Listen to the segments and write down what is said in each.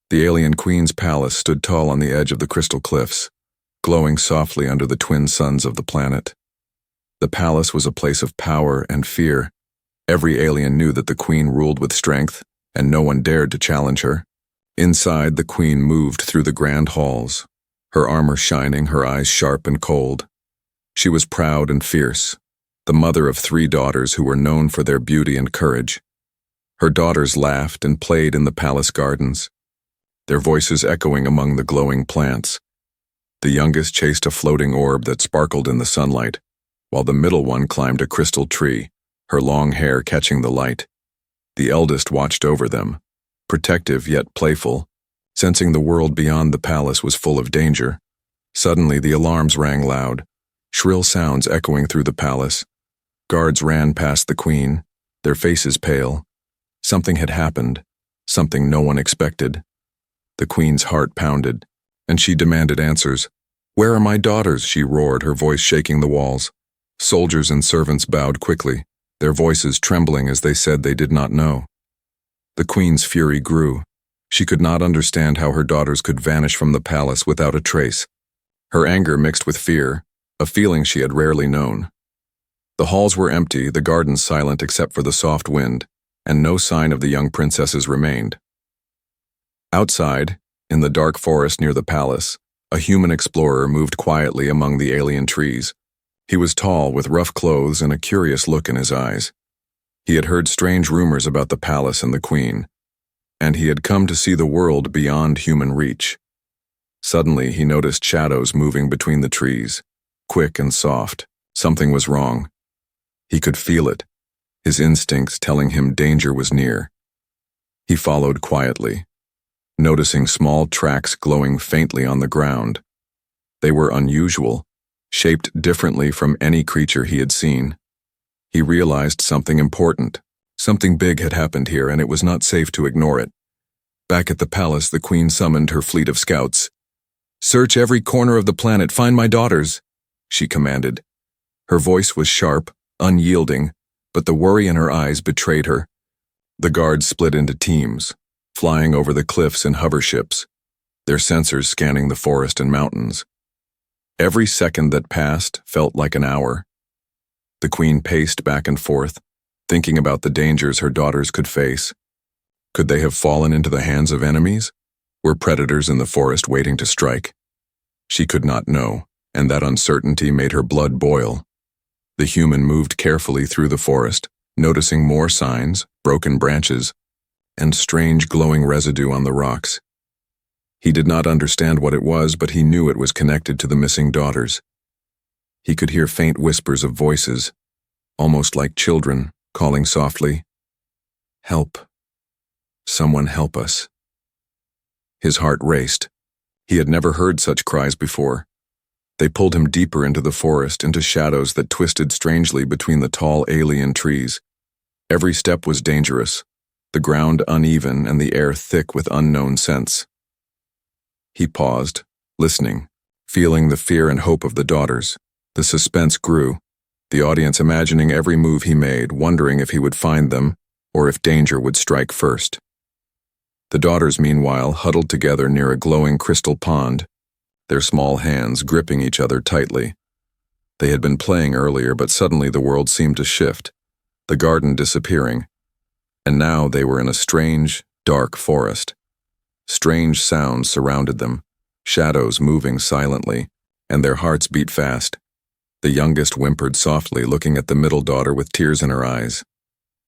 The alien queen's palace stood tall on the edge of the crystal cliffs, glowing softly under the twin suns of the planet. The palace was a place of power and fear. Every alien knew that the queen ruled with strength, and no one dared to challenge her. Inside, the queen moved through the grand halls, her armor shining, her eyes sharp and cold. She was proud and fierce, the mother of 3 daughters who were known for their beauty and courage. Her daughters laughed and played in the palace gardens, their voices echoing among the glowing plants. The youngest chased a floating orb that sparkled in the sunlight, while the middle one climbed a crystal tree, her long hair catching the light. The eldest watched over them, protective yet playful, sensing the world beyond the palace was full of danger. Suddenly the alarms rang loud, shrill sounds echoing through the palace. Guards ran past the queen, their faces pale. Something had happened, something no one expected. The queen's heart pounded, and she demanded answers. "Where are my daughters?" she roared, her voice shaking the walls. Soldiers and servants bowed quickly, their voices trembling as they said they did not know. The queen's fury grew. She could not understand how her daughters could vanish from the palace without a trace. Her anger mixed with fear, a feeling she had rarely known. The halls were empty, the gardens silent except for the soft wind, and no sign of the young princesses remained. Outside, in the dark forest near the palace, a human explorer moved quietly among the alien trees. He was tall, with rough clothes and a curious look in his eyes. He had heard strange rumors about the palace and the queen, and he had come to see the world beyond human reach. Suddenly, he noticed shadows moving between the trees, quick and soft. Something was wrong. He could feel it, his instincts telling him danger was near. He followed quietly, noticing small tracks glowing faintly on the ground. They were unusual, shaped differently from any creature he had seen. He realized something important. Something big had happened here, and it was not safe to ignore it. Back at the palace, the queen summoned her fleet of scouts. "Search every corner of the planet, find my daughters," she commanded. Her voice was sharp, unyielding, but the worry in her eyes betrayed her. The guards split into teams, flying over the cliffs in hover ships, their sensors scanning the forest and mountains. Every second that passed felt like an hour. The queen paced back and forth, thinking about the dangers her daughters could face. Could they have fallen into the hands of enemies? Were predators in the forest waiting to strike? She could not know, and that uncertainty made her blood boil. The human moved carefully through the forest, noticing more signs, broken branches, and strange glowing residue on the rocks. He did not understand what it was, but he knew it was connected to the missing daughters. He could hear faint whispers of voices, almost like children, calling softly, "Help. Someone help us." His heart raced. He had never heard such cries before. They pulled him deeper into the forest, into shadows that twisted strangely between the tall alien trees. Every step was dangerous, the ground uneven and the air thick with unknown scents. He paused, listening, feeling the fear and hope of the daughters. The suspense grew, the audience imagining every move he made, wondering if he would find them or if danger would strike first. The daughters, meanwhile, huddled together near a glowing crystal pond, their small hands gripping each other tightly. They had been playing earlier, but suddenly the world seemed to shift, the garden disappearing, and now they were in a strange, dark forest. Strange sounds surrounded them, shadows moving silently, and their hearts beat fast. The youngest whimpered softly, looking at the middle daughter with tears in her eyes.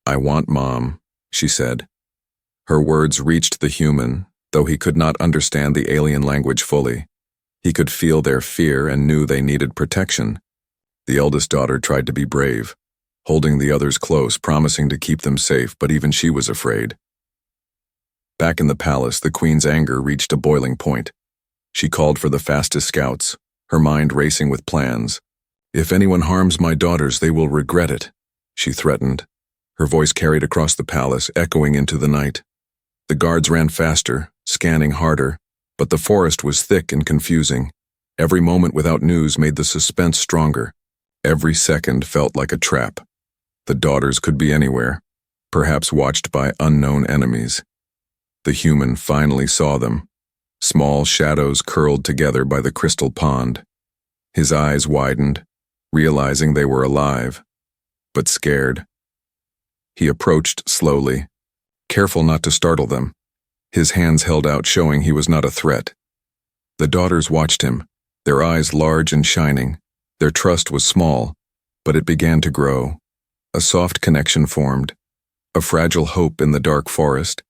"I want Mom," she said. Her words reached the human, though he could not understand the alien language fully. He could feel their fear and knew they needed protection. The eldest daughter tried to be brave, holding the others close, promising to keep them safe, but even she was afraid. Back in the palace, the queen's anger reached a boiling point. She called for the fastest scouts, her mind racing with plans. "If anyone harms my daughters, they will regret it," she threatened. Her voice carried across the palace, echoing into the night. The guards ran faster, scanning harder, but the forest was thick and confusing. Every moment without news made the suspense stronger. Every second felt like a trap. The daughters could be anywhere, perhaps watched by unknown enemies. The human finally saw them. Small shadows curled together by the crystal pond. His eyes widened, realizing they were alive, but scared. He approached slowly, careful not to startle them, his hands held out showing he was not a threat. The daughters watched him, their eyes large and shining. Their trust was small, but it began to grow. A soft connection formed, a fragile hope in the dark forest.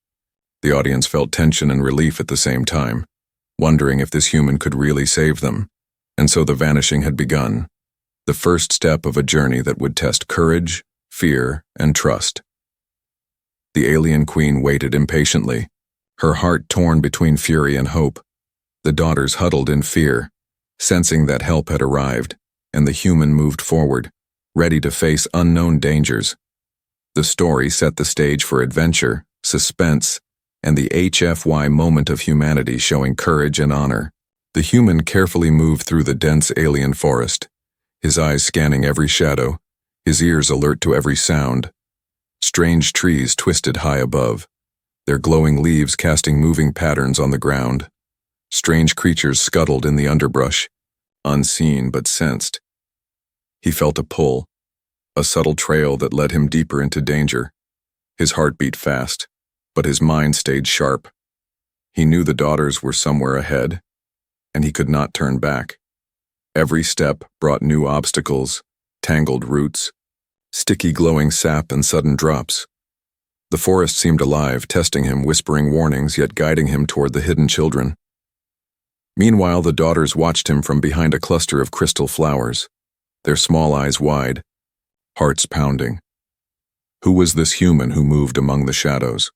The audience felt tension and relief at the same time, wondering if this human could really save them. And so the vanishing had begun, the first step of a journey that would test courage, fear, and trust. The alien queen waited impatiently, her heart torn between fury and hope. The daughters huddled in fear, sensing that help had arrived, and the human moved forward, ready to face unknown dangers. The story set the stage for adventure, suspense, and the HFY moment of humanity showing courage and honor. The human carefully moved through the dense alien forest, his eyes scanning every shadow, his ears alert to every sound. Strange trees twisted high above, their glowing leaves casting moving patterns on the ground. Strange creatures scuttled in the underbrush, unseen but sensed. He felt a pull, a subtle trail that led him deeper into danger. His heart beat fast, but his mind stayed sharp. He knew the daughters were somewhere ahead, and he could not turn back. Every step brought new obstacles, tangled roots, sticky glowing sap and sudden drops. The forest seemed alive, testing him, whispering warnings, yet guiding him toward the hidden children. Meanwhile, the daughters watched him from behind a cluster of crystal flowers, their small eyes wide, hearts pounding. Who was this human who moved among the shadows?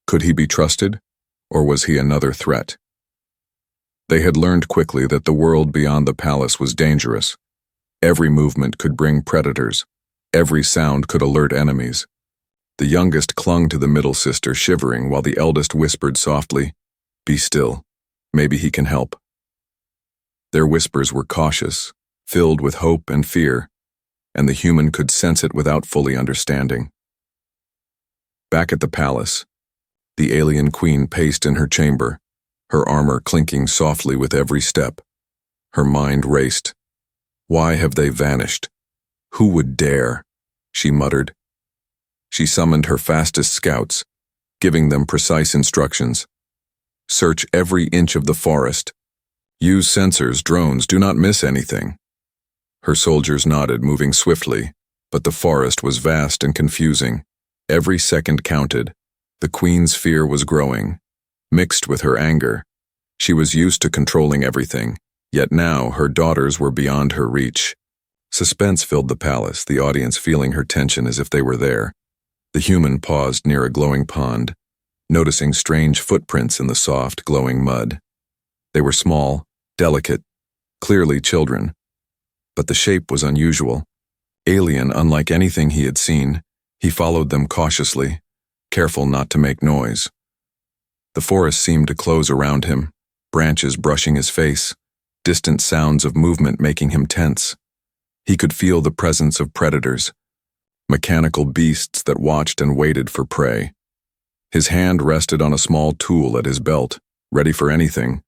Could he be trusted, or was he another threat? They had learned quickly that the world beyond the palace was dangerous. Every movement could bring predators. Every sound could alert enemies. The youngest clung to the middle sister, shivering, while the eldest whispered softly, "Be still. Maybe he can help." Their whispers were cautious, filled with hope and fear, and the human could sense it without fully understanding. Back at the palace, the alien queen paced in her chamber, her armor clinking softly with every step. Her mind raced. Why have they vanished? Who would dare? She muttered. She summoned her fastest scouts, giving them precise instructions. Search every inch of the forest. Use sensors, drones, do not miss anything. Her soldiers nodded, moving swiftly, but the forest was vast and confusing. Every second counted. The queen's fear was growing, mixed with her anger. She was used to controlling everything, yet now her daughters were beyond her reach. Suspense filled the palace, the audience feeling her tension as if they were there. The human paused near a glowing pond, noticing strange footprints in the soft, glowing mud. They were small, delicate, clearly children, but the shape was unusual. Alien, unlike anything he had seen, he followed them cautiously, careful not to make noise. The forest seemed to close around him, branches brushing his face, distant sounds of movement making him tense. He could feel the presence of predators, mechanical beasts that watched and waited for prey. His hand rested on a small tool at his belt, ready for anything,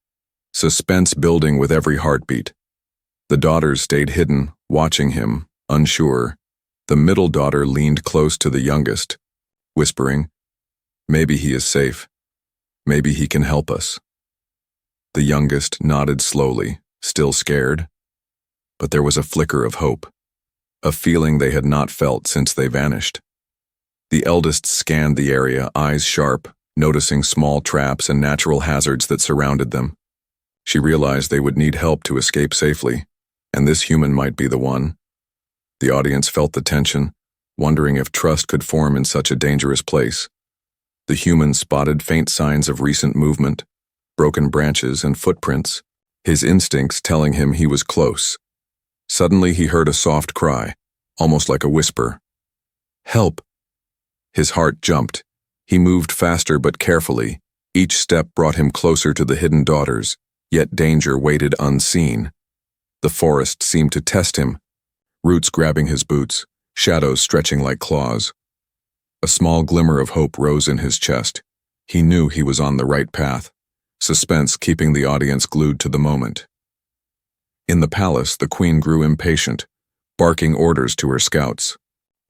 suspense building with every heartbeat. The daughters stayed hidden, watching him, unsure. The middle daughter leaned close to the youngest, whispering, "Maybe he is safe. Maybe he can help us." The youngest nodded slowly, still scared, but there was a flicker of hope, a feeling they had not felt since they vanished. The eldest scanned the area, eyes sharp, noticing small traps and natural hazards that surrounded them. She realized they would need help to escape safely, and this human might be the one. The audience felt the tension, wondering if trust could form in such a dangerous place. The human spotted faint signs of recent movement, broken branches and footprints, his instincts telling him he was close. Suddenly he heard a soft cry, almost like a whisper. "Help!" His heart jumped. He moved faster but carefully. Each step brought him closer to the hidden daughters, yet danger waited unseen. The forest seemed to test him, roots grabbing his boots, shadows stretching like claws. A small glimmer of hope rose in his chest. He knew he was on the right path, suspense keeping the audience glued to the moment. In the palace, the queen grew impatient, barking orders to her scouts.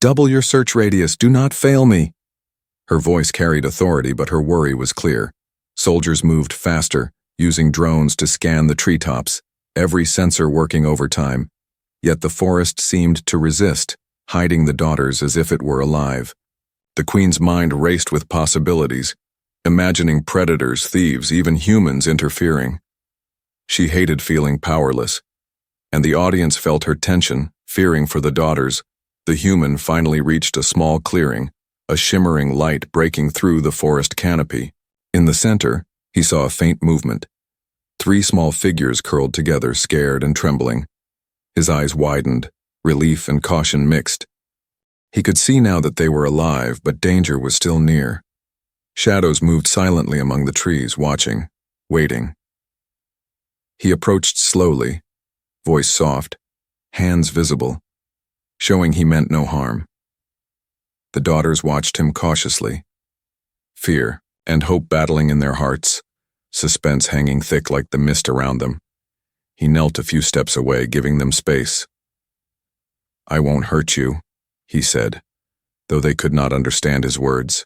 "Double your search radius, do not fail me." Her voice carried authority, but her worry was clear. Soldiers moved faster, using drones to scan the treetops, every sensor working overtime. Yet the forest seemed to resist, hiding the daughters as if it were alive. The queen's mind raced with possibilities, imagining predators, thieves, even humans interfering. She hated feeling powerless, and the audience felt her tension, fearing for the daughters. The human finally reached a small clearing, a shimmering light breaking through the forest canopy. In the center, he saw a faint movement. 3 small figures curled together, scared and trembling. His eyes widened, relief and caution mixed. He could see now that they were alive, but danger was still near. Shadows moved silently among the trees, watching, waiting. He approached slowly, voice soft, hands visible, showing he meant no harm. The daughters watched him cautiously, fear and hope battling in their hearts, suspense hanging thick like the mist around them. He knelt a few steps away, giving them space. "I won't hurt you," he said, though they could not understand his words.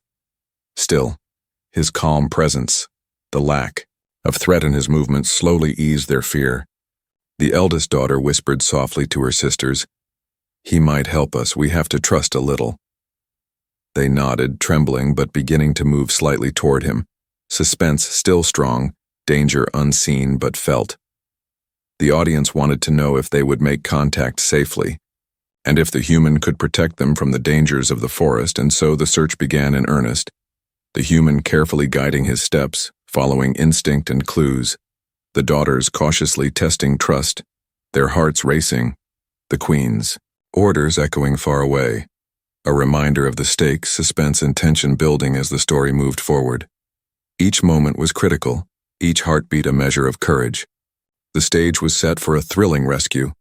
Still, his calm presence, the lack of threat in his movements, slowly eased their fear. The eldest daughter whispered softly to her sisters, "He might help us, we have to trust a little." They nodded, trembling but beginning to move slightly toward him, suspense still strong, danger unseen but felt. The audience wanted to know if they would make contact safely, and if the human could protect them from the dangers of the forest, and so the search began in earnest, the human carefully guiding his steps, following instinct and clues, the daughters cautiously testing trust, their hearts racing, the queen's orders echoing far away, a reminder of the stakes, suspense, and tension building as the story moved forward. Each moment was critical, each heartbeat a measure of courage. The stage was set for a thrilling rescue,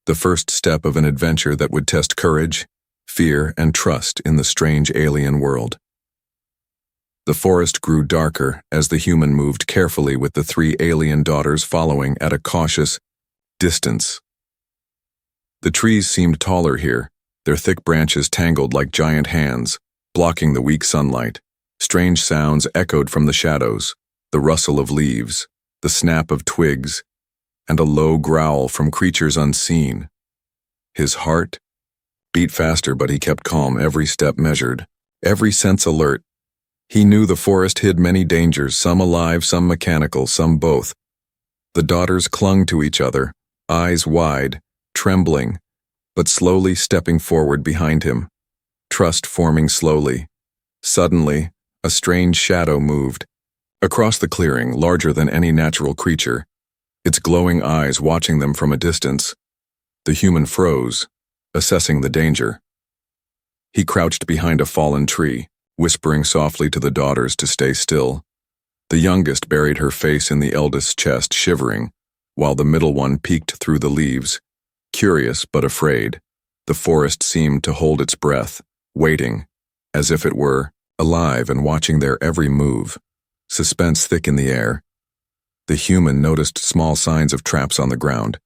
the first step of an adventure that would test courage, fear, and trust in the strange alien world. The forest grew darker as the human moved carefully, with the 3 alien daughters following at a cautious distance. The trees seemed taller here, their thick branches tangled like giant hands, blocking the weak sunlight. Strange sounds echoed from the shadows, the rustle of leaves, the snap of twigs, and a low growl from creatures unseen. His heart beat faster, but he kept calm, every step measured, every sense alert. He knew the forest hid many dangers, some alive, some mechanical, some both. The daughters clung to each other, eyes wide, trembling, but slowly stepping forward behind him, trust forming slowly. Suddenly, a strange shadow moved across the clearing, larger than any natural creature, its glowing eyes watching them from a distance. The human froze, assessing the danger. He crouched behind a fallen tree, whispering softly to the daughters to stay still. The youngest buried her face in the eldest's chest, shivering, while the middle one peeked through the leaves, curious but afraid. The forest seemed to hold its breath, waiting, as if it were alive and watching their every move. Suspense thick in the air. The human noticed small signs of traps on the ground,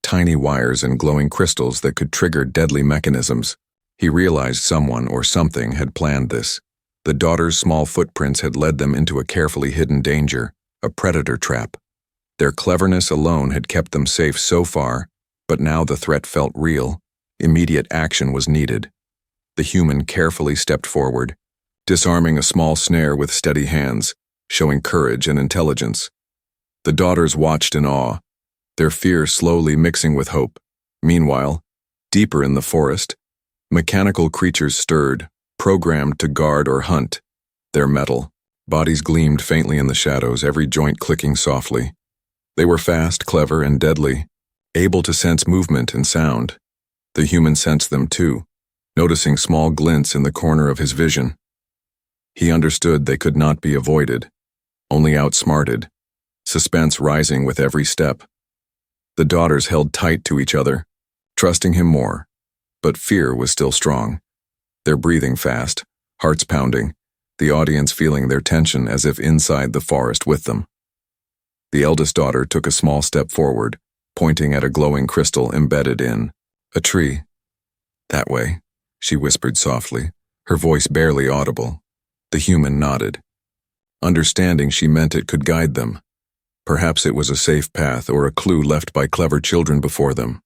tiny wires and glowing crystals that could trigger deadly mechanisms. He realized someone or something had planned this. The daughters' small footprints had led them into a carefully hidden danger, a predator trap. Their cleverness alone had kept them safe so far, but now the threat felt real. Immediate action was needed. The human carefully stepped forward, disarming a small snare with steady hands, showing courage and intelligence. The daughters watched in awe, their fear slowly mixing with hope. Meanwhile, deeper in the forest, mechanical creatures stirred, programmed to guard or hunt. Their metal bodies gleamed faintly in the shadows, every joint clicking softly. They were fast, clever, and deadly, able to sense movement and sound. The human sensed them too, noticing small glints in the corner of his vision. He understood they could not be avoided, only outsmarted, suspense rising with every step. The daughters held tight to each other, trusting him more, but fear was still strong. Their breathing fast, hearts pounding, the audience feeling their tension as if inside the forest with them. The eldest daughter took a small step forward, pointing at a glowing crystal embedded in a tree. "That way," she whispered softly, her voice barely audible. The human nodded. Understanding she meant it could guide them. Perhaps it was a safe path or a clue left by clever children before them.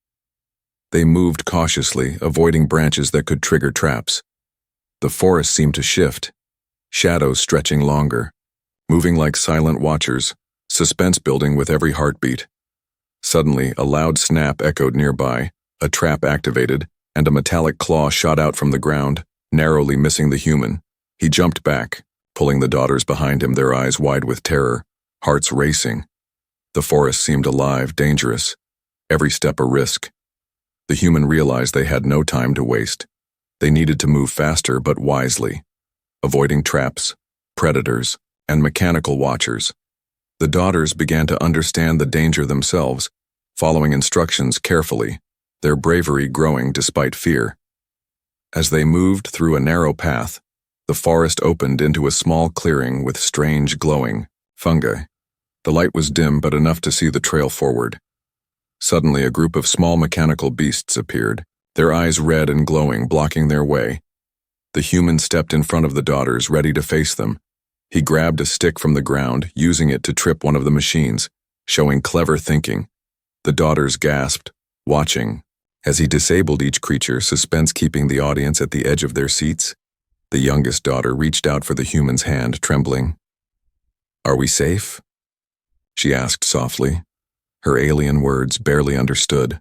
They moved cautiously, avoiding branches that could trigger traps. The forest seemed to shift, shadows stretching longer, moving like silent watchers, suspense building with every heartbeat. Suddenly, a loud snap echoed nearby, a trap activated, and a metallic claw shot out from the ground, narrowly missing the human. He jumped back, pulling the daughters behind him, their eyes wide with terror, hearts racing. The forest seemed alive, dangerous, every step a risk. The human realized they had no time to waste. They needed to move faster but wisely, avoiding traps, predators, and mechanical watchers. The daughters began to understand the danger themselves, following instructions carefully, their bravery growing despite fear. As they moved through a narrow path, the forest opened into a small clearing with strange glowing fungi. The light was dim but enough to see the trail forward. Suddenly, a group of small mechanical beasts appeared, their eyes red and glowing, blocking their way. The human stepped in front of the daughters, ready to face them. He grabbed a stick from the ground, using it to trip one of the machines, showing clever thinking. The daughters gasped, watching, as he disabled each creature, suspense keeping the audience at the edge of their seats. The youngest daughter reached out for the human's hand, trembling. "Are we safe?" she asked softly, her alien words barely understood.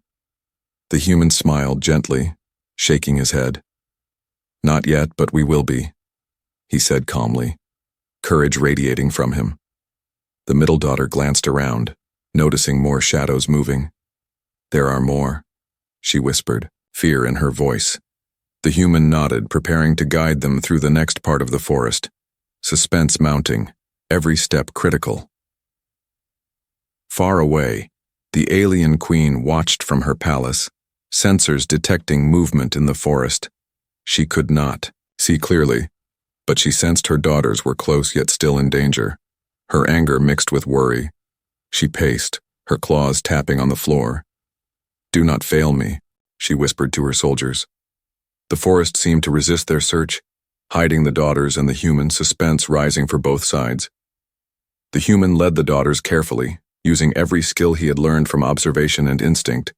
The human smiled gently, shaking his head. "Not yet, but we will be," he said calmly, courage radiating from him. The middle daughter glanced around, noticing more shadows moving. "There are more," she whispered, fear in her voice. The human nodded, preparing to guide them through the next part of the forest, suspense mounting, every step critical. Far away, the alien queen watched from her palace, sensors detecting movement in the forest. She could not see clearly, but she sensed her daughters were close yet still in danger. Her anger mixed with worry. She paced, her claws tapping on the floor. "Do not fail me," she whispered to her soldiers. The forest seemed to resist their search, hiding the daughters and the human, suspense rising for both sides. The human led the daughters carefully, using every skill he had learned from observation and instinct.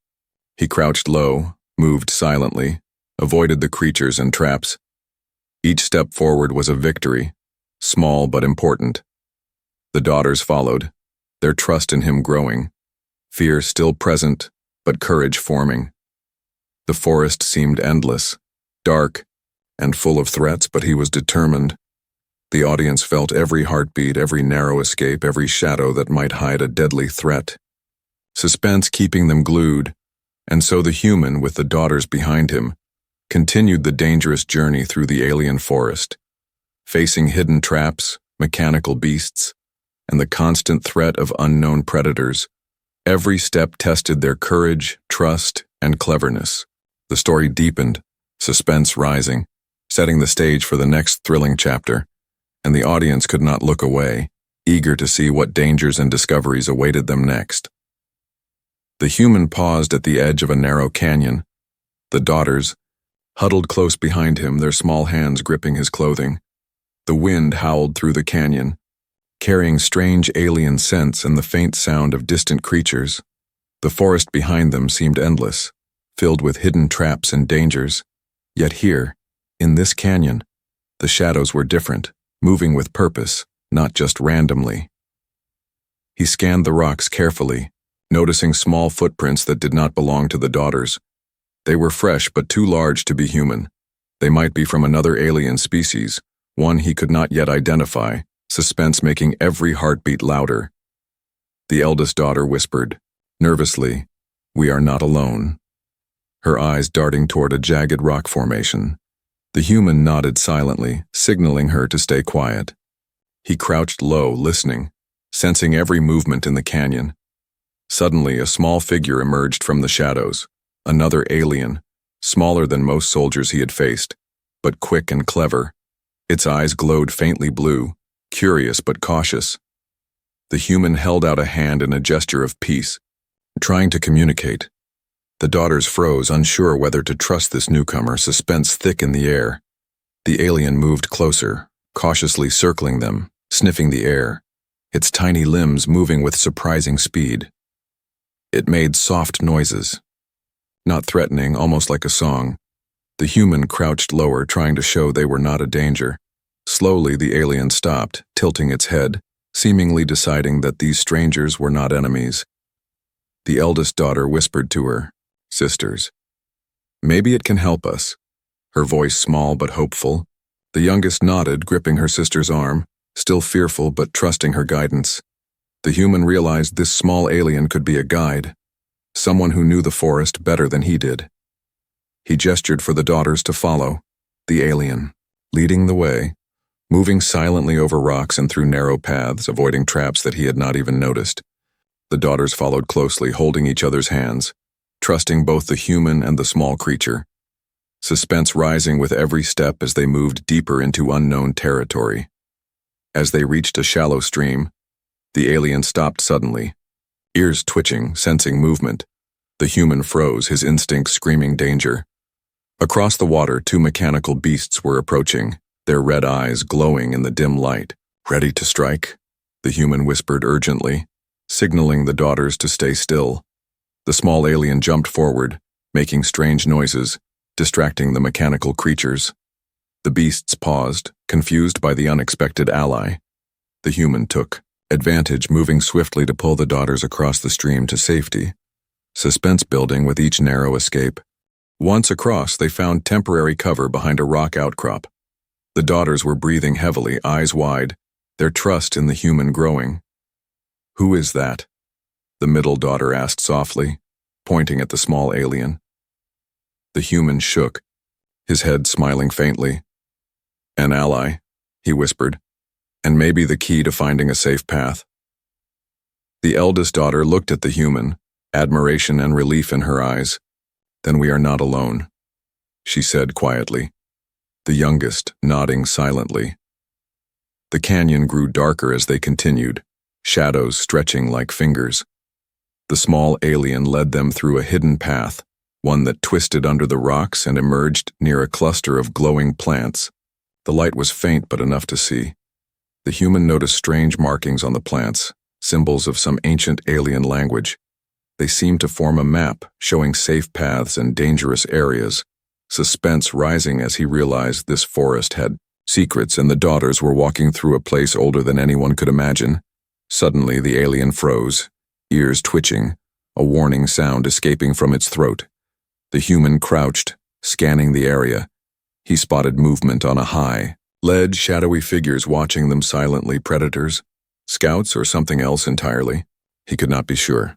He crouched low, moved silently, avoided the creatures and traps. Each step forward was a victory, small but important. The daughters followed, their trust in him growing, fear still present, but courage forming. The forest seemed endless, dark, and full of threats, but he was determined. The audience felt every heartbeat, every narrow escape, every shadow that might hide a deadly threat. Suspense keeping them glued, and so the human, with the daughters behind him, continued the dangerous journey through the alien forest, facing hidden traps, mechanical beasts, and the constant threat of unknown predators. Every step tested their courage, trust, and cleverness. The story deepened, suspense rising, setting the stage for the next thrilling chapter, and the audience could not look away, eager to see what dangers and discoveries awaited them next. The human paused at the edge of a narrow canyon. The daughters huddled close behind him, their small hands gripping his clothing. The wind howled through the canyon, carrying strange alien scents and the faint sound of distant creatures. The forest behind them seemed endless, filled with hidden traps and dangers. Yet here, in this canyon, the shadows were different, moving with purpose, not just randomly. He scanned the rocks carefully, noticing small footprints that did not belong to the daughters. They were fresh but too large to be human. They might be from another alien species, one he could not yet identify, suspense making every heartbeat louder. The eldest daughter whispered, nervously, "We are not alone," her eyes darting toward a jagged rock formation. The human nodded silently, signaling her to stay quiet. He crouched low, listening, sensing every movement in the canyon. Suddenly, a small figure emerged from the shadows, another alien, smaller than most soldiers he had faced, but quick and clever. Its eyes glowed faintly blue, curious but cautious. The human held out a hand in a gesture of peace, trying to communicate. The daughters froze, unsure whether to trust this newcomer, suspense thick in the air. The alien moved closer, cautiously circling them, sniffing the air, its tiny limbs moving with surprising speed. It made soft noises. Not threatening, almost like a song. The human crouched lower, trying to show they were not a danger. Slowly, the alien stopped, tilting its head, seemingly deciding that these strangers were not enemies. The eldest daughter whispered to her, "Sisters, maybe it can help us," her voice small but hopeful. The youngest nodded, gripping her sister's arm, still fearful but trusting her guidance. The human realized this small alien could be a guide, someone who knew the forest better than he did. He gestured for the daughters to follow, the alien, leading the way, moving silently over rocks and through narrow paths, avoiding traps that he had not even noticed. The daughters followed closely, holding each other's hands, trusting both the human and the small creature. Suspense rising with every step as they moved deeper into unknown territory. As they reached a shallow stream, the alien stopped suddenly, ears twitching, sensing movement. The human froze, his instincts screaming danger. Across the water, two mechanical beasts were approaching, their red eyes glowing in the dim light. "Ready to strike?" the human whispered urgently, signaling the daughters to stay still. The small alien jumped forward, making strange noises, distracting the mechanical creatures. The beasts paused, confused by the unexpected ally. The human took advantage, moving swiftly to pull the daughters across the stream to safety, suspense building with each narrow escape. Once across, they found temporary cover behind a rock outcrop. The daughters were breathing heavily, eyes wide, their trust in the human growing. "Who is that?" the middle daughter asked softly, pointing at the small alien. The human shook, his head smiling faintly. "An ally," he whispered, "and maybe the key to finding a safe path." The eldest daughter looked at the human, admiration and relief in her eyes. "Then we are not alone," she said quietly, the youngest nodding silently. The canyon grew darker as they continued, shadows stretching like fingers. The small alien led them through a hidden path, one that twisted under the rocks and emerged near a cluster of glowing plants. The light was faint but enough to see. The human noticed strange markings on the plants, symbols of some ancient alien language. They seemed to form a map, showing safe paths and dangerous areas, suspense rising as he realized this forest had secrets and the daughters were walking through a place older than anyone could imagine. Suddenly, the alien froze, ears twitching, a warning sound escaping from its throat. The human crouched, scanning the area. He spotted movement on a high ledge, shadowy figures watching them silently, predators, scouts, or something else entirely. He could not be sure.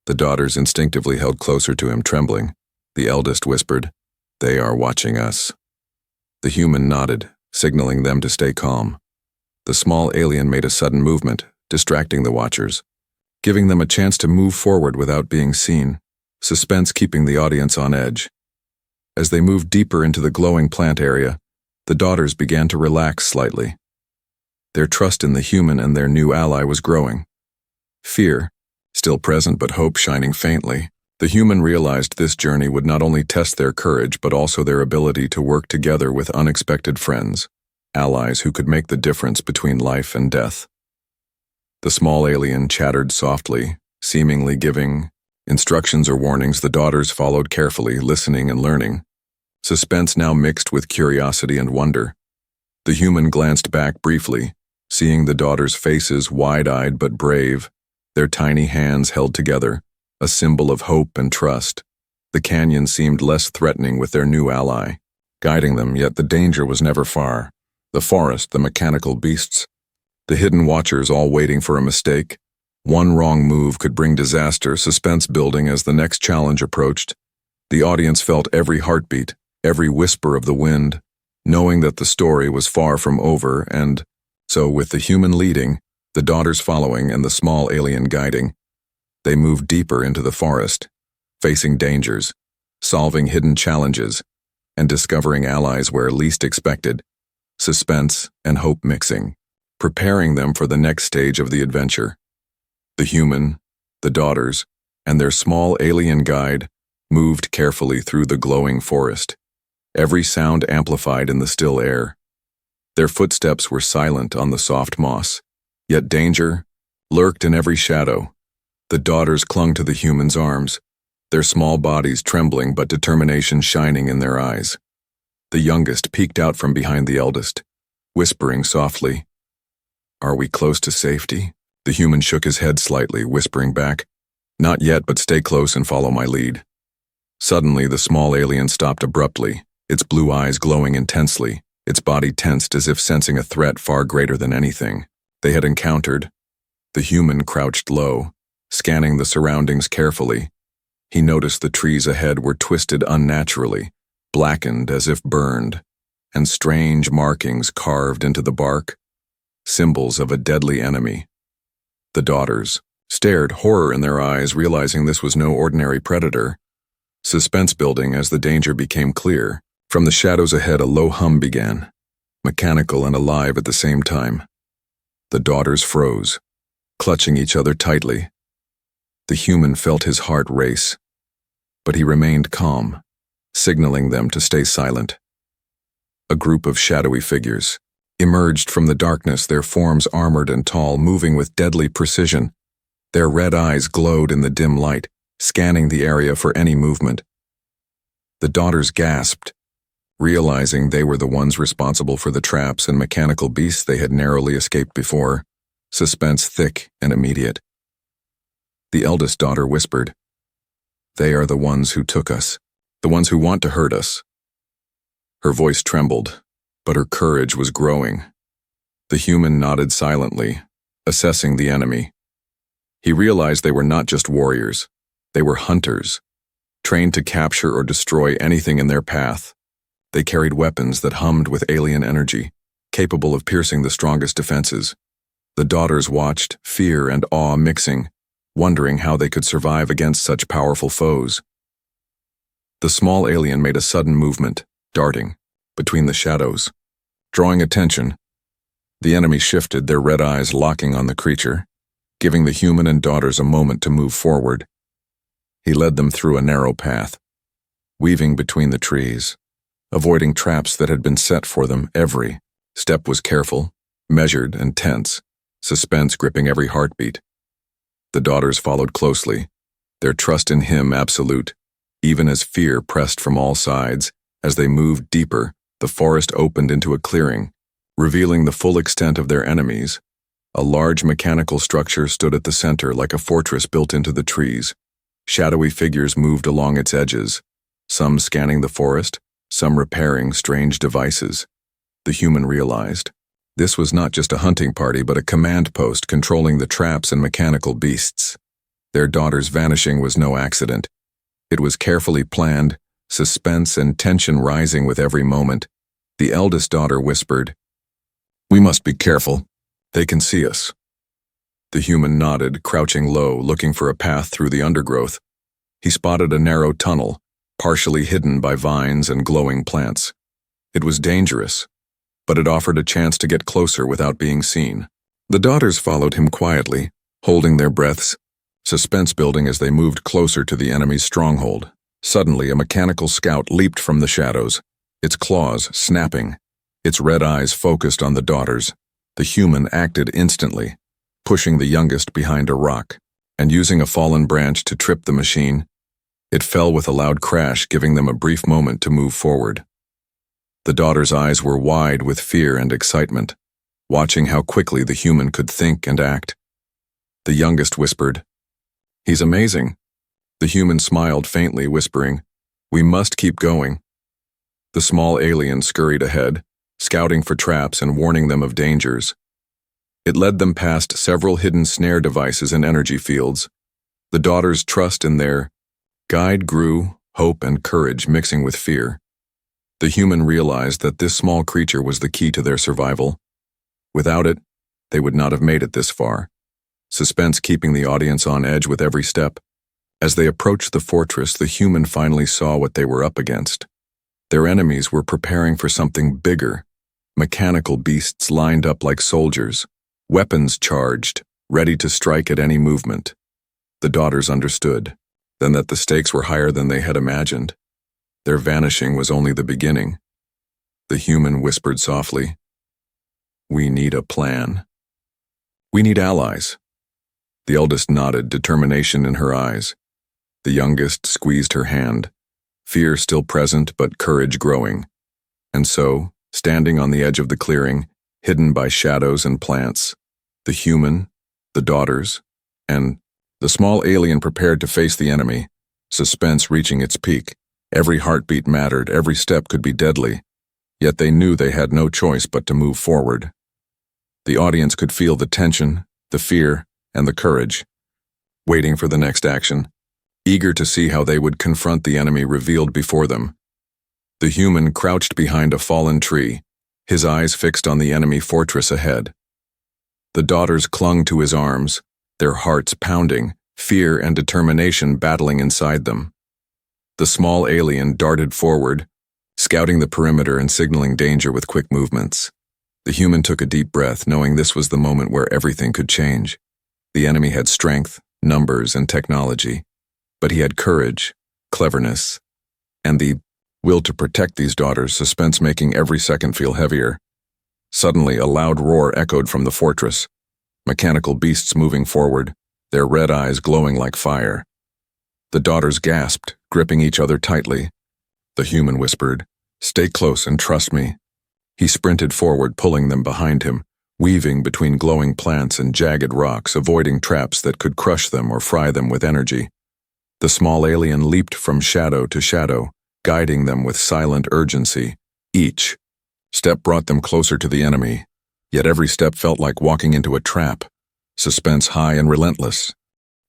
The daughters instinctively held closer to him, trembling. The eldest whispered, "They are watching us." The human nodded, signaling them to stay calm. The small alien made a sudden movement, distracting the watchers, giving them a chance to move forward without being seen, suspense keeping the audience on edge. As they moved deeper into the glowing plant area, the daughters began to relax slightly. Their trust in the human and their new ally was growing. Fear, still present but hope shining faintly. The human realized this journey would not only test their courage but also their ability to work together with unexpected friends, allies who could make the difference between life and death. The small alien chattered softly, seemingly giving instructions or warnings. The daughters followed carefully, listening and learning. Suspense now mixed with curiosity and wonder. The human glanced back briefly, seeing the daughters' faces wide-eyed but brave, their tiny hands held together, a symbol of hope and trust. The canyon seemed less threatening with their new ally, guiding them, yet the danger was never far. The forest, the mechanical beasts, the hidden watchers all waiting for a mistake. One wrong move could bring disaster, suspense building as the next challenge approached. The audience felt every heartbeat, every whisper of the wind, knowing that the story was far from over, and so with the human leading, the daughters following, and the small alien guiding, they moved deeper into the forest, facing dangers, solving hidden challenges, and discovering allies where least expected. suspense, and hope mixing, preparing them for the next stage of the adventure. The human, the daughters, and their small alien guide moved carefully through the glowing forest, every sound amplified in the still air. Their footsteps were silent on the soft moss, yet danger lurked in every shadow. The daughters clung to the human's arms, their small bodies trembling but determination shining in their eyes. The youngest peeked out from behind the eldest, whispering softly, "Are we close to safety?" The human shook his head slightly, whispering back, "Not yet, but stay close and follow my lead." Suddenly, the small alien stopped abruptly, its blue eyes glowing intensely, its body tensed as if sensing a threat far greater than anything they had encountered. The human crouched low, scanning the surroundings carefully. He noticed the trees ahead were twisted unnaturally, blackened as if burned, and strange markings carved into the bark, symbols of a deadly enemy. The daughters stared, horror in their eyes, realizing this was no ordinary predator. Suspense building as the danger became clear. From the shadows ahead, a low hum began, mechanical and alive at the same time. The daughters froze, clutching each other tightly. The human felt his heart race, but he remained calm, signaling them to stay silent. A group of shadowy figures emerged from the darkness, their forms armored and tall, moving with deadly precision. Their red eyes glowed in the dim light, scanning the area for any movement. The daughters gasped, realizing they were the ones responsible for the traps and mechanical beasts they had narrowly escaped before, suspense thick and immediate. The eldest daughter whispered, "They are the ones who took us, the ones who want to hurt us." Her voice trembled, but her courage was growing. The human nodded silently, assessing the enemy. He realized they were not just warriors, they were hunters, trained to capture or destroy anything in their path. They carried weapons that hummed with alien energy, capable of piercing the strongest defenses. The daughters watched, fear and awe mixing, wondering how they could survive against such powerful foes. The small alien made a sudden movement, darting between the shadows, drawing attention. The enemy shifted, their red eyes locking on the creature, giving the human and daughters a moment to move forward. He led them through a narrow path, weaving between the trees, avoiding traps that had been set for them. Every step was careful, measured, and tense, suspense gripping every heartbeat. The daughters followed closely, their trust in him absolute, even as fear pressed from all sides. As they moved deeper, the forest opened into a clearing, revealing the full extent of their enemies. A large mechanical structure stood at the center like a fortress built into the trees. Shadowy figures moved along its edges, some scanning the forest, some repairing strange devices. The human realized this was not just a hunting party but a command post controlling the traps and mechanical beasts. Their daughter's vanishing was no accident. It was carefully planned, suspense and tension rising with every moment. The eldest daughter whispered, "We must be careful. They can see us." The human nodded, crouching low, looking for a path through the undergrowth. He spotted a narrow tunnel, partially hidden by vines and glowing plants. It was dangerous, but it offered a chance to get closer without being seen. The daughters followed him quietly, holding their breaths, suspense building as they moved closer to the enemy's stronghold. Suddenly, a mechanical scout leaped from the shadows, its claws snapping, its red eyes focused on the daughters. The human acted instantly, pushing the youngest behind a rock, and using a fallen branch to trip the machine. It fell with a loud crash, giving them a brief moment to move forward. The daughters' eyes were wide with fear and excitement, watching how quickly the human could think and act. The youngest whispered, "He's amazing." The human smiled faintly, whispering, "We must keep going." The small alien scurried ahead, scouting for traps and warning them of dangers. It led them past several hidden snare devices and energy fields. The daughters' trust in their guide grew, hope and courage mixing with fear. The human realized that this small creature was the key to their survival. Without it, they would not have made it this far. Suspense keeping the audience on edge with every step. As they approached the fortress, the human finally saw what they were up against. Their enemies were preparing for something bigger, Mechanical beasts lined up like soldiers, weapons charged, ready to strike at any movement. The daughters understood, then, that the stakes were higher than they had imagined. Their vanishing was only the beginning. The human whispered softly, "We need a plan. We need allies." The eldest nodded, determination in her eyes. The youngest squeezed her hand, fear still present but courage growing. And so, standing on the edge of the clearing, hidden by shadows and plants, the human, the daughters, and the small alien prepared to face the enemy, suspense reaching its peak. Every heartbeat mattered, every step could be deadly, yet they knew they had no choice but to move forward. The audience could feel the tension, the fear, and the courage, waiting for the next action, eager to see how they would confront the enemy revealed before them. The human crouched behind a fallen tree, his eyes fixed on the enemy fortress ahead. The daughters clung to his arms, their hearts pounding, fear and determination battling inside them. The small alien darted forward, scouting the perimeter and signaling danger with quick movements. The human took a deep breath, knowing this was the moment where everything could change. The enemy had strength, numbers, and technology, but he had courage, cleverness, and the will to protect these daughters, suspense making every second feel heavier. Suddenly, a loud roar echoed from the fortress. Mechanical beasts moving forward, their red eyes glowing like fire. The daughters gasped, gripping each other tightly. The human whispered, "Stay close and trust me." He sprinted forward, pulling them behind him, weaving between glowing plants and jagged rocks, avoiding traps that could crush them or fry them with energy. The small alien leaped from shadow to shadow, guiding them with silent urgency. Each step brought them closer to the enemy, yet every step felt like walking into a trap, suspense high and relentless.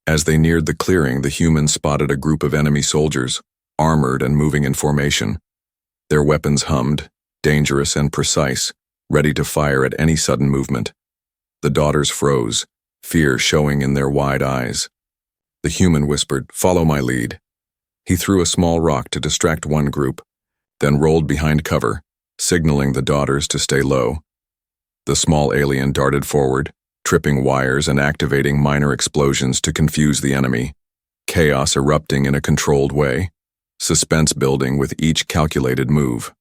As they neared the clearing, the humans spotted a group of enemy soldiers, armored and moving in formation. Their weapons hummed, dangerous and precise, ready to fire at any sudden movement. The daughters froze, fear showing in their wide eyes. The human whispered, "Follow my lead." He threw a small rock to distract one group, then rolled behind cover, signaling the daughters to stay low. The small alien darted forward, tripping wires and activating minor explosions to confuse the enemy. Chaos erupting in a controlled way, suspense building with each calculated move.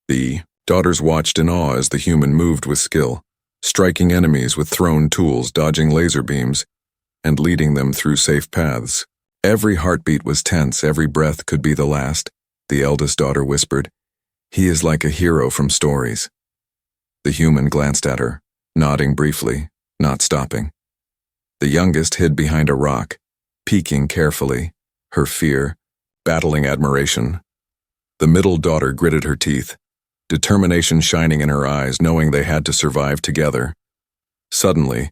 The daughters watched in awe as the human moved with skill, striking enemies with thrown tools, dodging laser beams, and leading them through safe paths. Every heartbeat was tense, every breath could be the last. The eldest daughter whispered, "He is like a hero from stories." The human glanced at her, nodding briefly, not stopping. The youngest hid behind a rock, peeking carefully, her fear battling admiration. The middle daughter gritted her teeth, determination shining in her eyes, knowing they had to survive together. Suddenly,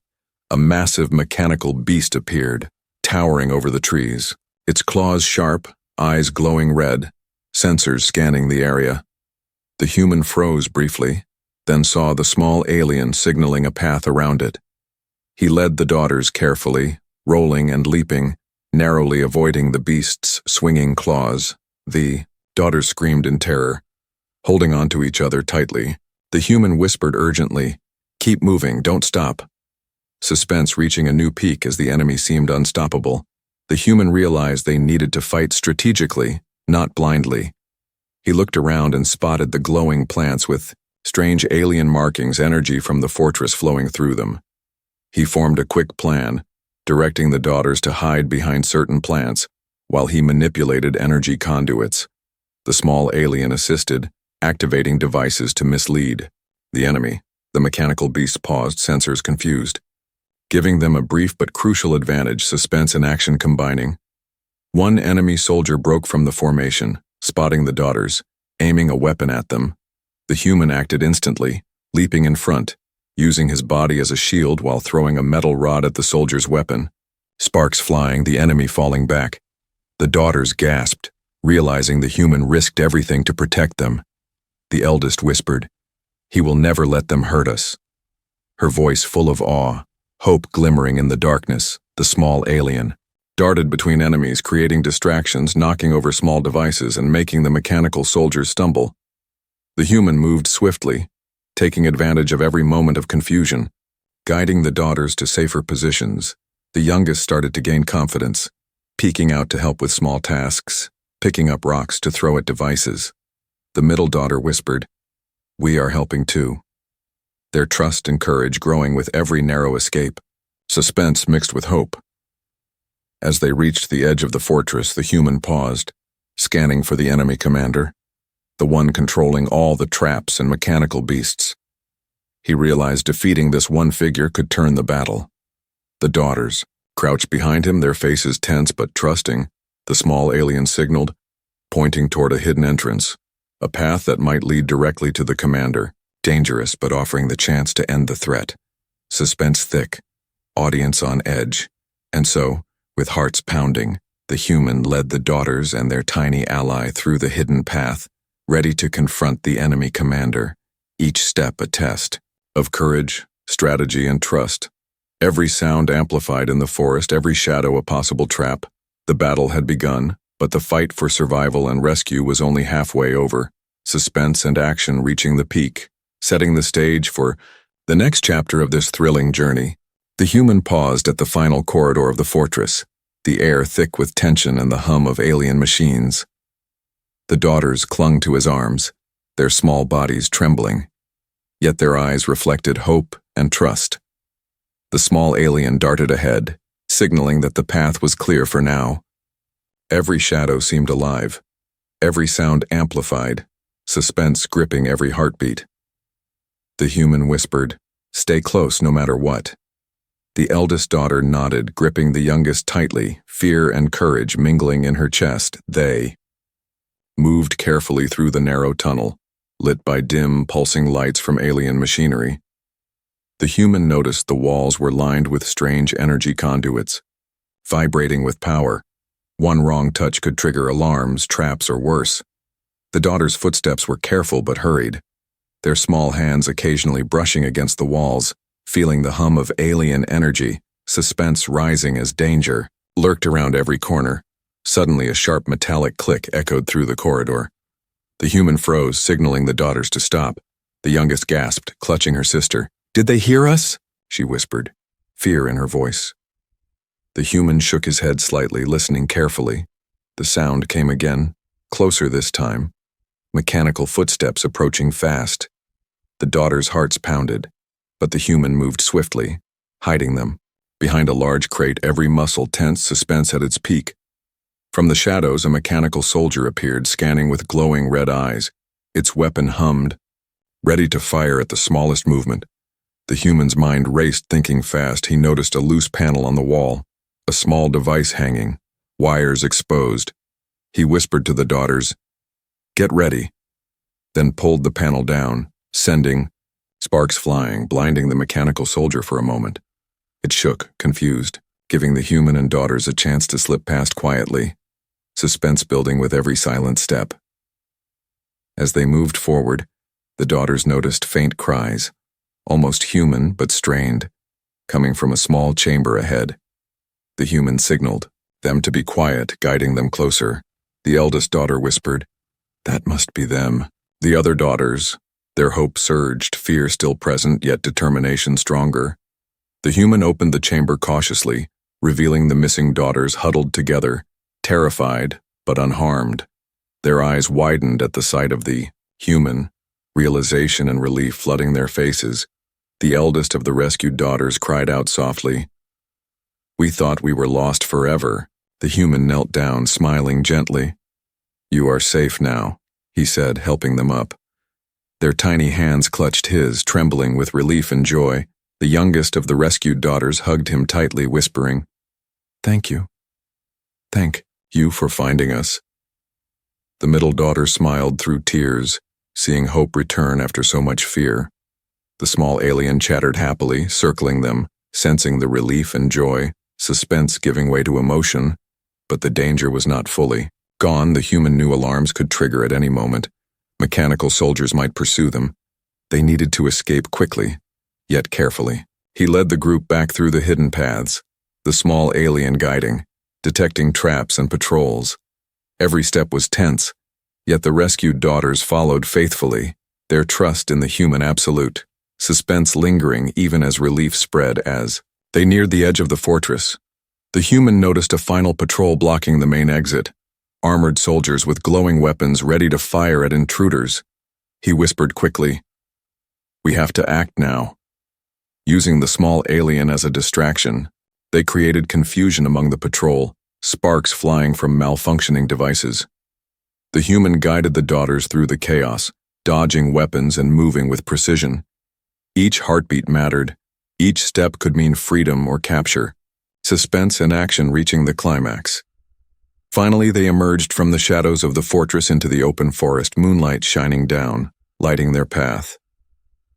a massive mechanical beast appeared, towering over the trees, its claws sharp, eyes glowing red, sensors scanning the area. The human froze briefly, then saw the small alien signaling a path around it. He led the daughters carefully, rolling and leaping, narrowly avoiding the beast's swinging claws. The daughters screamed in terror, holding on to each other tightly. The human whispered urgently, "Keep moving, don't stop." Suspense reaching a new peak as the enemy seemed unstoppable. The human realized they needed to fight strategically, not blindly. He looked around and spotted the glowing plants with strange alien markings, energy from the fortress flowing through them. He formed a quick plan, directing the daughters to hide behind certain plants, while he manipulated energy conduits. The small alien assisted, activating devices to mislead the enemy. The mechanical beasts paused, sensors confused, giving them a brief but crucial advantage, suspense and action combining. One enemy soldier broke from the formation, spotting the daughters, aiming a weapon at them. The human acted instantly, leaping in front, using his body as a shield while throwing a metal rod at the soldier's weapon. Sparks flying, the enemy falling back. The daughters gasped, realizing the human risked everything to protect them. The eldest whispered, "He will never let them hurt us." Her voice full of awe, hope glimmering in the darkness. The small alien darted between enemies, creating distractions, knocking over small devices and making the mechanical soldiers stumble. The human moved swiftly, taking advantage of every moment of confusion, guiding the daughters to safer positions. The youngest started to gain confidence, peeking out to help with small tasks, picking up rocks to throw at devices. The middle daughter whispered, "We are helping too." Their trust and courage growing with every narrow escape, suspense mixed with hope. As they reached the edge of the fortress, the human paused, scanning for the enemy commander, the one controlling all the traps and mechanical beasts. He realized defeating this one figure could turn the battle. The daughters crouched behind him, their faces tense but trusting. The small alien signaled, pointing toward a hidden entrance, a path that might lead directly to the commander, dangerous but offering the chance to end the threat. Suspense thick, audience on edge, and so, with hearts pounding, the human led the daughters and their tiny ally through the hidden path, ready to confront the enemy commander, each step a test of courage, strategy, and trust. Every sound amplified in the forest, every shadow a possible trap. The battle had begun, but the fight for survival and rescue was only halfway over, suspense and action reaching the peak, setting the stage for the next chapter of this thrilling journey. The human paused at the final corridor of the fortress, the air thick with tension and the hum of alien machines. The daughters clung to his arms, their small bodies trembling, yet their eyes reflected hope and trust. The small alien darted ahead, signaling that the path was clear for now. Every shadow seemed alive, every sound amplified, suspense gripping every heartbeat. The human whispered, "Stay close no matter what." The eldest daughter nodded, gripping the youngest tightly, fear and courage mingling in her chest. They moved carefully through the narrow tunnel, lit by dim, pulsing lights from alien machinery. The human noticed the walls were lined with strange energy conduits, vibrating with power. One wrong touch could trigger alarms, traps, or worse. The daughters' footsteps were careful but hurried, their small hands occasionally brushing against the walls, feeling the hum of alien energy, suspense rising as danger lurked around every corner. Suddenly a sharp metallic click echoed through the corridor. The human froze, signaling the daughters to stop. The youngest gasped, clutching her sister. "Did they hear us?" she whispered, fear in her voice. The human shook his head slightly, listening carefully. The sound came again, closer this time. Mechanical footsteps approaching fast. The daughters' hearts pounded, but the human moved swiftly, hiding them. Behind a large crate, every muscle tense, suspense at its peak. From the shadows, a mechanical soldier appeared, scanning with glowing red eyes. Its weapon hummed, ready to fire at the smallest movement. The human's mind raced, thinking fast. He noticed a loose panel on the wall, a small device hanging, wires exposed. He whispered to the daughters, "Get ready," then pulled the panel down, sending sparks flying, blinding the mechanical soldier for a moment. It shook, confused, giving the human and daughters a chance to slip past quietly, suspense building with every silent step. As they moved forward, the daughters noticed faint cries, almost human but strained, coming from a small chamber ahead. The human signaled them to be quiet, guiding them closer. The eldest daughter whispered, "That must be them." The other daughters, their hope surged, fear still present, yet determination stronger. The human opened the chamber cautiously, revealing the missing daughters huddled together, terrified but unharmed. Their eyes widened at the sight of the human, realization and relief flooding their faces. The eldest of the rescued daughters cried out softly, "We thought we were lost forever." The human knelt down, smiling gently. "You are safe now," he said, helping them up. Their tiny hands clutched his, trembling with relief and joy. The youngest of the rescued daughters hugged him tightly, whispering, "Thank you. Thank you for finding us." The middle daughter smiled through tears, seeing hope return after so much fear. The small alien chattered happily, circling them, sensing the relief and joy, suspense giving way to emotion. But the danger was not fully gone. The human knew alarms could trigger at any moment. Mechanical soldiers might pursue them. They needed to escape quickly, yet carefully. He led the group back through the hidden paths, the small alien guiding, detecting traps and patrols. Every step was tense, yet the rescued daughters followed faithfully, their trust in the human absolute, suspense lingering even as relief spread as they neared the edge of the fortress. The human noticed a final patrol blocking the main exit, armored soldiers with glowing weapons ready to fire at intruders. He whispered quickly, "We have to act now." Using the small alien as a distraction, they created confusion among the patrol, sparks flying from malfunctioning devices. The human guided the daughters through the chaos, dodging weapons and moving with precision. Each heartbeat mattered. Each step could mean freedom or capture, suspense and action reaching the climax. Finally, they emerged from the shadows of the fortress into the open forest, moonlight shining down, lighting their path.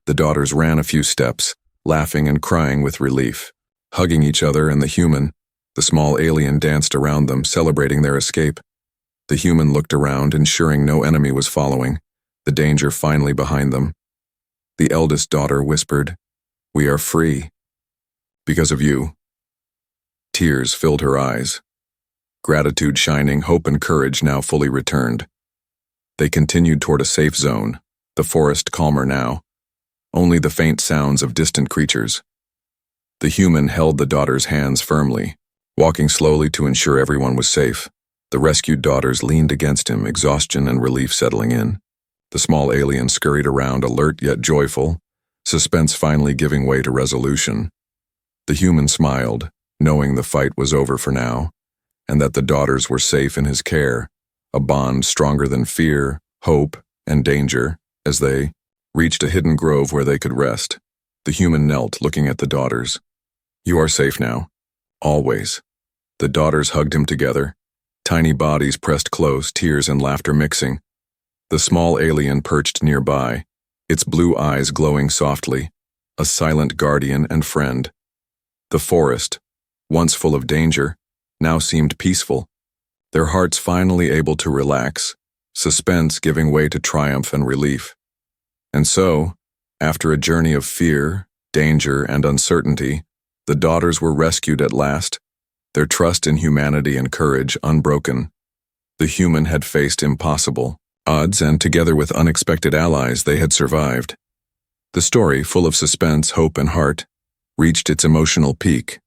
The daughters ran a few steps, laughing and crying with relief. Hugging each other and the small alien danced around them, celebrating their escape. The human looked around, ensuring no enemy was following, the danger finally behind them. The eldest daughter whispered, "We are free. Because of you." Tears filled her eyes. Gratitude shining, hope and courage now fully returned. They continued toward a safe zone, the forest calmer now, only the faint sounds of distant creatures. The human held the daughters' hands firmly, walking slowly to ensure everyone was safe. The rescued daughters leaned against him, exhaustion and relief settling in. The small alien scurried around, alert yet joyful, suspense finally giving way to resolution. The human smiled, knowing the fight was over for now, and that the daughters were safe in his care, a bond stronger than fear, hope, and danger. As they reached a hidden grove where they could rest, the human knelt, looking at the daughters. "You are safe now. Always." The daughters hugged him together, tiny bodies pressed close, tears and laughter mixing. The small alien perched nearby, its blue eyes glowing softly, a silent guardian and friend. The forest, once full of danger, now seemed peaceful, their hearts finally able to relax, suspense giving way to triumph and relief. And so, after a journey of fear, danger, and uncertainty, the daughters were rescued at last, their trust in humanity and courage unbroken. The human had faced impossible odds, and together with unexpected allies, they had survived. The story, full of suspense, hope, and heart, reached its emotional peak,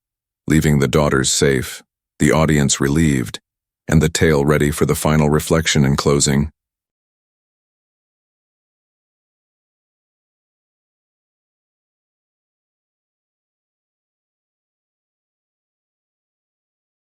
leaving the daughters safe, the audience relieved, and the tale ready for the final reflection and closing.